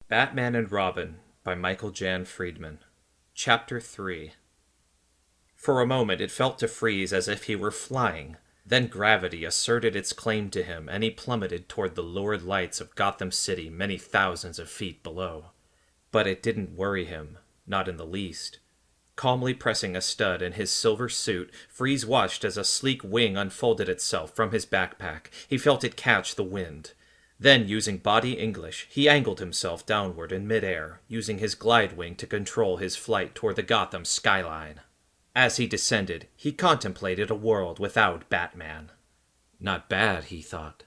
Batman and Robin by Michael Jan Friedman. Chapter 3. For a moment it felt to Freeze as if he were flying. Then gravity asserted its claim to him, and he plummeted toward the lurid lights of Gotham City many thousands of feet below. But it didn't worry him, not in the least. Calmly pressing a stud in his silver suit, Freeze watched as a sleek wing unfolded itself from his backpack. He felt it catch the wind. Then, using body English, he angled himself downward in midair, using his glide wing to control his flight toward the Gotham skyline. As he descended, he contemplated a world without Batman. Not bad, he thought.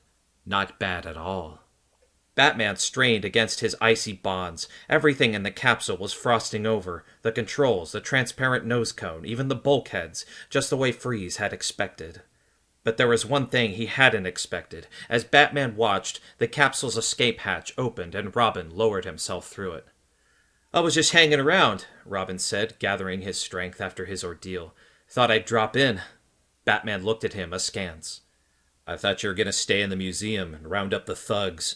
Not bad at all. Batman strained against his icy bonds. Everything in the capsule was frosting over. The controls, the transparent nose cone, even the bulkheads, just the way Freeze had expected. But there was one thing he hadn't expected. As Batman watched, the capsule's escape hatch opened and Robin lowered himself through it. "I was just hanging around," Robin said, gathering his strength after his ordeal. "Thought I'd drop in." Batman looked at him askance. "I thought you were going to stay in the museum and round up the thugs."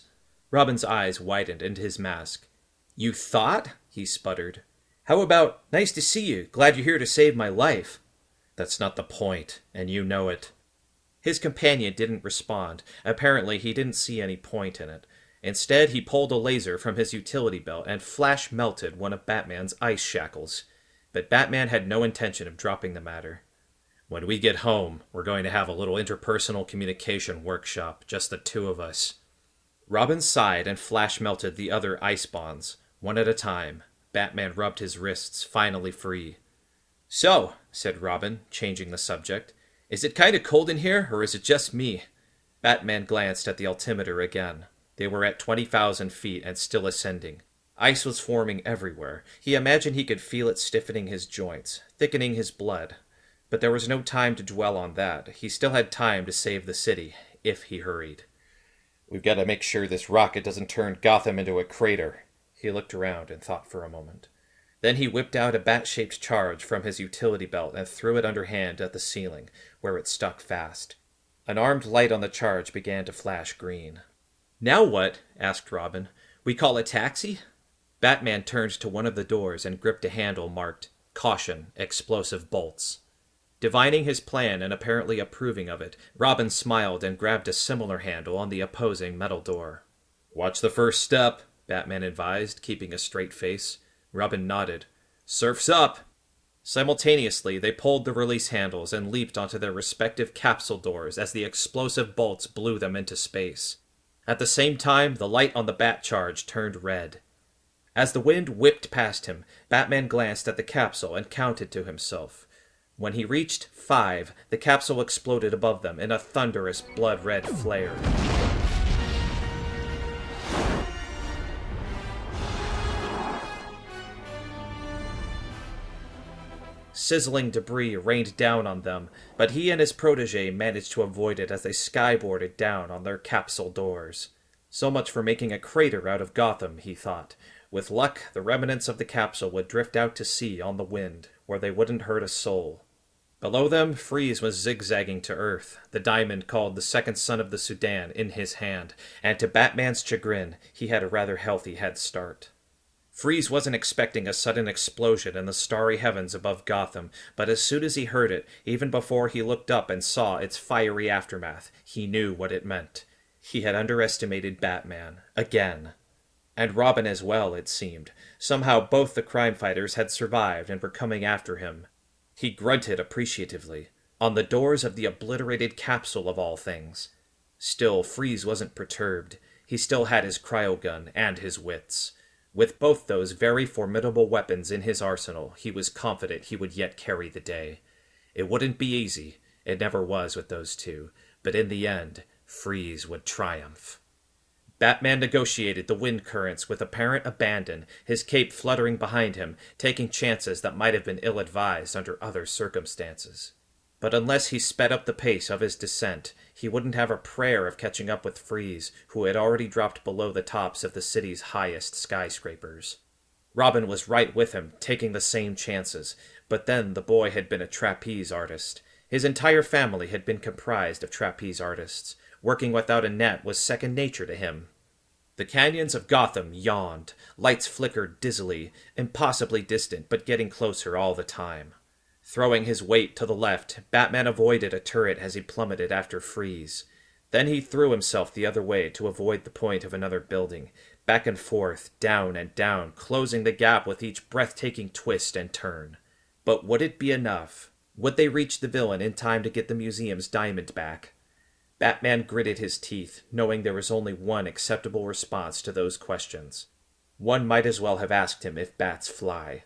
Robin's eyes widened into his mask. "You thought?" he sputtered. "How about, 'Nice to see you, glad you're here to save my life'?" "That's not the point, and you know it." His companion didn't respond. Apparently, he didn't see any point in it. Instead, he pulled a laser from his utility belt and flash melted one of Batman's ice shackles. But Batman had no intention of dropping the matter. "When we get home, we're going to have a little interpersonal communication workshop, just the two of us." Robin sighed and flash melted the other ice bonds. One at a time, Batman rubbed his wrists, finally free. "So," said Robin, changing the subject, "is it kind of cold in here, or is it just me?" Batman glanced at the altimeter again. They were at 20,000 feet and still ascending. Ice was forming everywhere. He imagined he could feel it stiffening his joints, thickening his blood. But there was no time to dwell on that. He still had time to save the city, if he hurried. "We've got to make sure this rocket doesn't turn Gotham into a crater." He looked around and thought for a moment. Then he whipped out a bat-shaped charge from his utility belt and threw it underhand at the ceiling, where it stuck fast. An armed light on the charge began to flash green. "Now what?" asked Robin. "We call a taxi?" Batman turned to one of the doors and gripped a handle marked, "Caution, explosive bolts." Divining his plan and apparently approving of it, Robin smiled and grabbed a similar handle on the opposing metal door. "Watch the first step," Batman advised, keeping a straight face. Robin nodded. "Surf's up!" Simultaneously, they pulled the release handles and leaped onto their respective capsule doors as the explosive bolts blew them into space. At the same time, the light on the bat charge turned red. As the wind whipped past him, Batman glanced at the capsule and counted to himself. When he reached 5, the capsule exploded above them in a thunderous blood-red flare. Sizzling debris rained down on them, but he and his protege managed to avoid it as they skyboarded down on their capsule doors. So much for making a crater out of Gotham, he thought. With luck, the remnants of the capsule would drift out to sea on the wind, where they wouldn't hurt a soul. Below them, Freeze was zigzagging to Earth, the diamond called the second son of the Sudan in his hand, and to Batman's chagrin, he had a rather healthy head start. Freeze wasn't expecting a sudden explosion in the starry heavens above Gotham, but as soon as he heard it, even before he looked up and saw its fiery aftermath, he knew what it meant. He had underestimated Batman, again. And Robin as well, it seemed. Somehow both the crime fighters had survived and were coming after him. He grunted appreciatively. On the doors of the obliterated capsule of all things. Still, Freeze wasn't perturbed. He still had his cryogun and his wits. With both those very formidable weapons in his arsenal, he was confident he would yet carry the day. It wouldn't be easy. It never was with those two. But in the end, Freeze would triumph. Batman negotiated the wind currents with apparent abandon, his cape fluttering behind him, taking chances that might have been ill-advised under other circumstances. But unless he sped up the pace of his descent, he wouldn't have a prayer of catching up with Freeze, who had already dropped below the tops of the city's highest skyscrapers. Robin was right with him, taking the same chances, but then the boy had been a trapeze artist. His entire family had been comprised of trapeze artists. Working without a net was second nature to him. The canyons of Gotham yawned, lights flickered dizzily, impossibly distant but getting closer all the time. Throwing his weight to the left, Batman avoided a turret as he plummeted after Freeze. Then he threw himself the other way to avoid the point of another building, back and forth, down and down, closing the gap with each breathtaking twist and turn. But would it be enough? Would they reach the villain in time to get the museum's diamond back? Batman gritted his teeth, knowing there was only one acceptable response to those questions. One might as well have asked him if bats fly.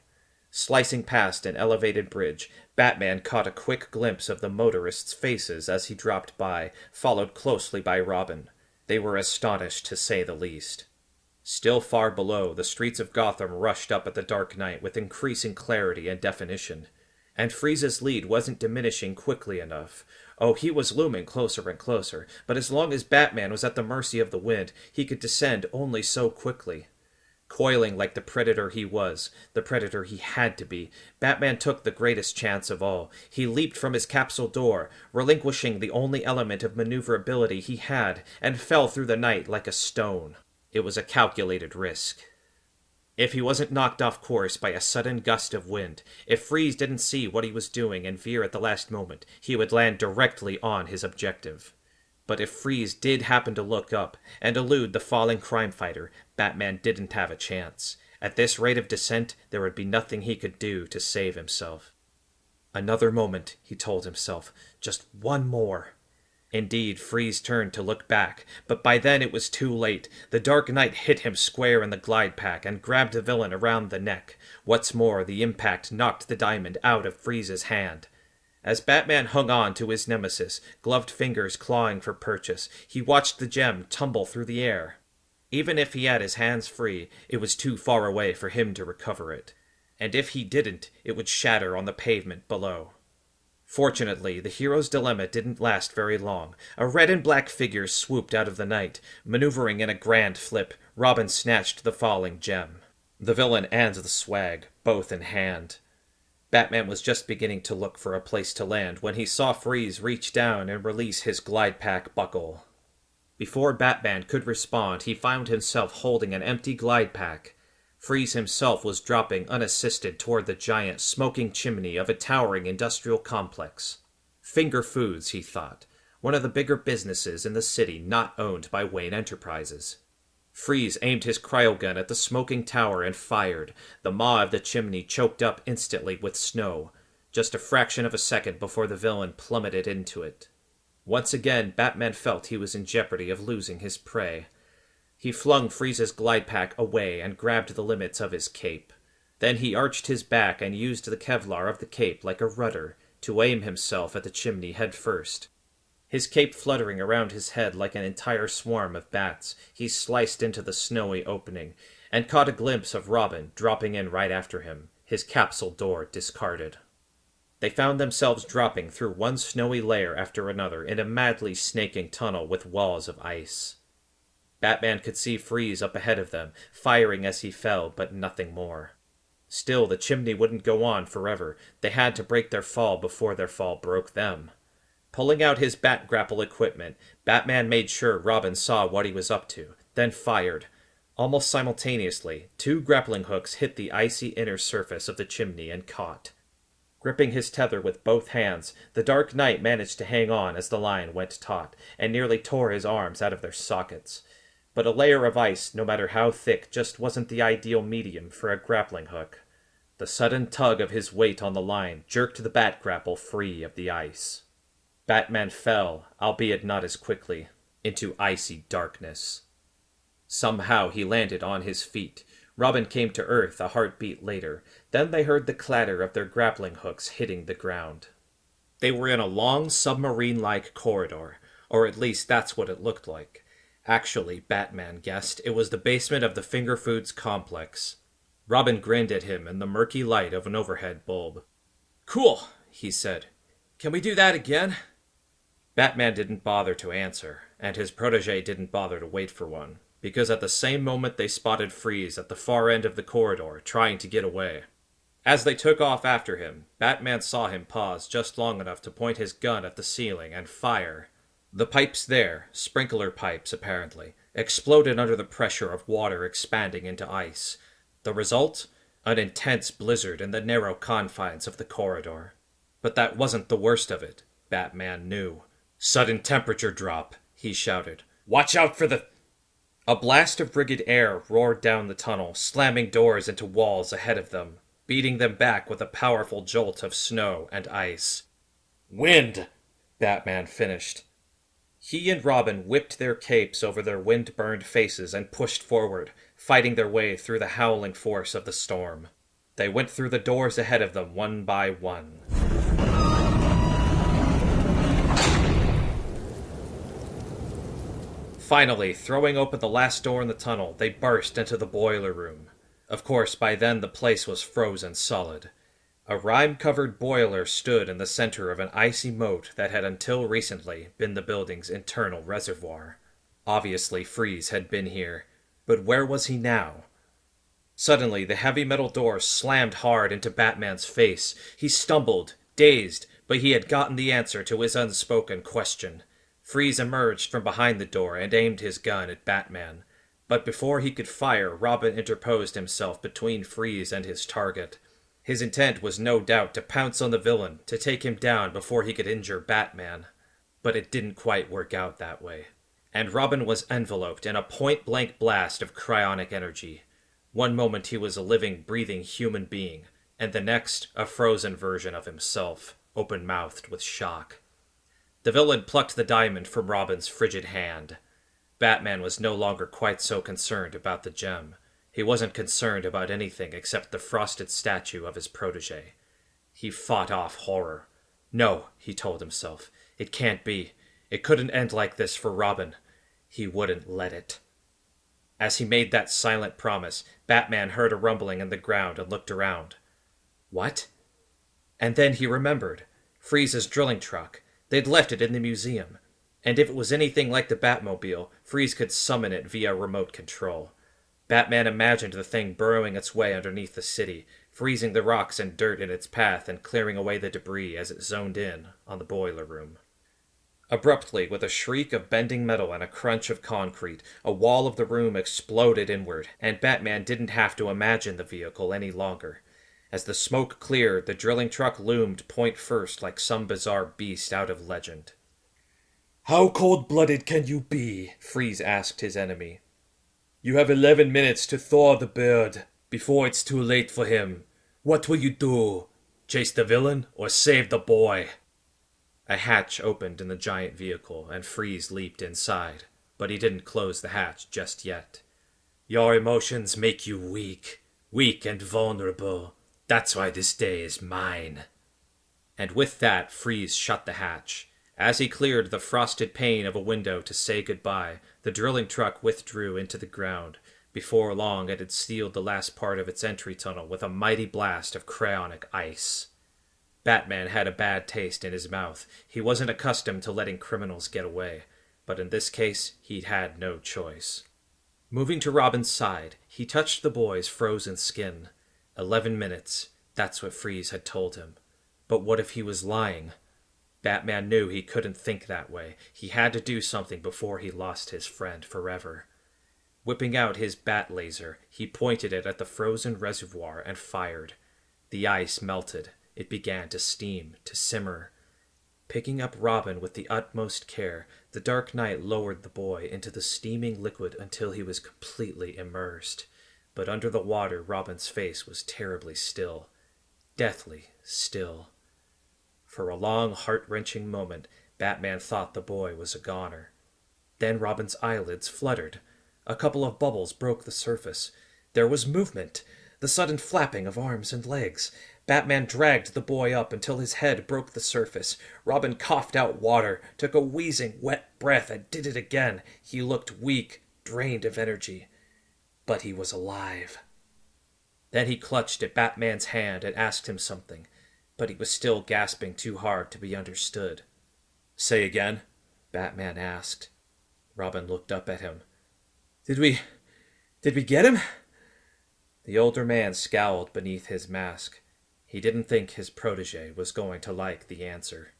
Slicing past an elevated bridge, Batman caught a quick glimpse of the motorists' faces as he dropped by, followed closely by Robin. They were astonished, to say the least. Still far below, the streets of Gotham rushed up at the dark night with increasing clarity and definition. And Freeze's lead wasn't diminishing quickly enough. Oh, he was looming closer and closer, but as long as Batman was at the mercy of the wind, he could descend only so quickly. Coiling like the predator he was, the predator he had to be, Batman took the greatest chance of all. He leaped from his capsule door, relinquishing the only element of maneuverability he had, and fell through the night like a stone. It was a calculated risk. If he wasn't knocked off course by a sudden gust of wind, if Freeze didn't see what he was doing and veer at the last moment, he would land directly on his objective. But if Freeze did happen to look up and elude the falling crime fighter, Batman didn't have a chance. At this rate of descent, there would be nothing he could do to save himself. Another moment, he told himself. Just one more. Indeed, Freeze turned to look back, but by then it was too late. The Dark Knight hit him square in the glide pack and grabbed the villain around the neck. What's more, the impact knocked the diamond out of Freeze's hand. As Batman hung on to his nemesis, gloved fingers clawing for purchase, he watched the gem tumble through the air. Even if he had his hands free, it was too far away for him to recover it. And if he didn't, it would shatter on the pavement below. Fortunately, the hero's dilemma didn't last very long. A red and black figure swooped out of the night. Maneuvering in a grand flip, Robin snatched the falling gem. The villain and the swag, both in hand. Batman was just beginning to look for a place to land when he saw Freeze reach down and release his glide pack buckle. Before Batman could respond, he found himself holding an empty glide pack. Freeze himself was dropping unassisted toward the giant, smoking chimney of a towering industrial complex. Finger Foods, he thought, one of the bigger businesses in the city not owned by Wayne Enterprises. Freeze aimed his cryogun at the smoking tower and fired. The maw of the chimney choked up instantly with snow, just a fraction of a second before the villain plummeted into it. Once again, Batman felt he was in jeopardy of losing his prey. He flung Freeze's glide pack away and grabbed the limits of his cape. Then he arched his back and used the Kevlar of the cape like a rudder to aim himself at the chimney head first. His cape fluttering around his head like an entire swarm of bats, he sliced into the snowy opening, and caught a glimpse of Robin dropping in right after him, his capsule door discarded. They found themselves dropping through one snowy layer after another in a madly snaking tunnel with walls of ice. Batman could see Freeze up ahead of them, firing as he fell, but nothing more. Still, the chimney wouldn't go on forever. They had to break their fall before their fall broke them. Pulling out his bat grapple equipment, Batman made sure Robin saw what he was up to, then fired. Almost simultaneously, 2 grappling hooks hit the icy inner surface of the chimney and caught. Gripping his tether with both hands, the Dark Knight managed to hang on as the line went taut, and nearly tore his arms out of their sockets. But a layer of ice, no matter how thick, just wasn't the ideal medium for a grappling hook. The sudden tug of his weight on the line jerked the bat grapple free of the ice. Batman fell, albeit not as quickly, into icy darkness. Somehow he landed on his feet. Robin came to earth a heartbeat later. Then they heard the clatter of their grappling hooks hitting the ground. They were in a long submarine-like corridor, or at least that's what it looked like. Actually, Batman guessed, it was the basement of the Finger Foods complex. Robin grinned at him in the murky light of an overhead bulb. "Cool," he said. "Can we do that again?" Batman didn't bother to answer, and his protege didn't bother to wait for one, because at the same moment they spotted Freeze at the far end of the corridor, trying to get away. As they took off after him, Batman saw him pause just long enough to point his gun at the ceiling and fire. The pipes there, sprinkler pipes apparently, exploded under the pressure of water expanding into ice. The result? An intense blizzard in the narrow confines of the corridor. But that wasn't the worst of it, Batman knew. "Sudden temperature drop," he shouted. "Watch out for the—" A blast of frigid air roared down the tunnel, slamming doors into walls ahead of them, beating them back with a powerful jolt of snow and ice. "Wind!" Batman finished. He and Robin whipped their capes over their wind-burned faces and pushed forward, fighting their way through the howling force of the storm. They went through the doors ahead of them one by one. Finally, throwing open the last door in the tunnel, they burst into the boiler room. Of course, by then the place was frozen solid. A rime-covered boiler stood in the center of an icy moat that had until recently been the building's internal reservoir. Obviously, Freeze had been here, but where was he now? Suddenly, the heavy metal door slammed hard into Batman's face. He stumbled, dazed, but he had gotten the answer to his unspoken question. Freeze emerged from behind the door and aimed his gun at Batman. But before he could fire, Robin interposed himself between Freeze and his target. His intent was no doubt to pounce on the villain, to take him down before he could injure Batman. But it didn't quite work out that way. And Robin was enveloped in a point-blank blast of cryonic energy. One moment he was a living, breathing human being, and the next a frozen version of himself, open-mouthed with shock. The villain plucked the diamond from Robin's frigid hand. Batman was no longer quite so concerned about the gem. He wasn't concerned about anything except the frosted statue of his protege. He fought off horror. No, he told himself. It can't be. It couldn't end like this for Robin. He wouldn't let it. As he made that silent promise, Batman heard a rumbling in the ground and looked around. What? And then he remembered. Freeze's drilling truck. They'd left it in the museum. And if it was anything like the Batmobile, Freeze could summon it via remote control. Batman imagined the thing burrowing its way underneath the city, freezing the rocks and dirt in its path and clearing away the debris as it zoned in on the boiler room. Abruptly, with a shriek of bending metal and a crunch of concrete, a wall of the room exploded inward, and Batman didn't have to imagine the vehicle any longer. As the smoke cleared, the drilling truck loomed point first like some bizarre beast out of legend. "How cold-blooded can you be?" Freeze asked his enemy. "You have 11 minutes to thaw the bird, before it's too late for him. What will you do? Chase the villain, or save the boy?" A hatch opened in the giant vehicle, and Freeze leaped inside, but he didn't close the hatch just yet. "Your emotions make you weak and vulnerable. That's why this day is mine." And with that, Freeze shut the hatch. As he cleared the frosted pane of a window to say goodbye, the drilling truck withdrew into the ground. Before long, it had sealed the last part of its entry tunnel with a mighty blast of cryonic ice. Batman had a bad taste in his mouth. He wasn't accustomed to letting criminals get away, but in this case, he'd had no choice. Moving to Robin's side, he touched the boy's frozen skin. 11 minutes, that's what Freeze had told him. But what if he was lying? Batman knew he couldn't think that way. He had to do something before he lost his friend forever. Whipping out his bat laser, he pointed it at the frozen reservoir and fired. The ice melted. It began to steam, to simmer. Picking up Robin with the utmost care, the Dark Knight lowered the boy into the steaming liquid until he was completely immersed. But under the water, Robin's face was terribly still. Deathly still. For a long, heart-wrenching moment, Batman thought the boy was a goner. Then Robin's eyelids fluttered. A couple of bubbles broke the surface. There was movement, the sudden flapping of arms and legs. Batman dragged the boy up until his head broke the surface. Robin coughed out water, took a wheezing, wet breath, and did it again. He looked weak, drained of energy. But he was alive. Then he clutched at Batman's hand and asked him something, but he was still gasping too hard to be understood. "Say again?" Batman asked. Robin looked up at him. Did we get him?" The older man scowled beneath his mask. He didn't think his protege was going to like the answer.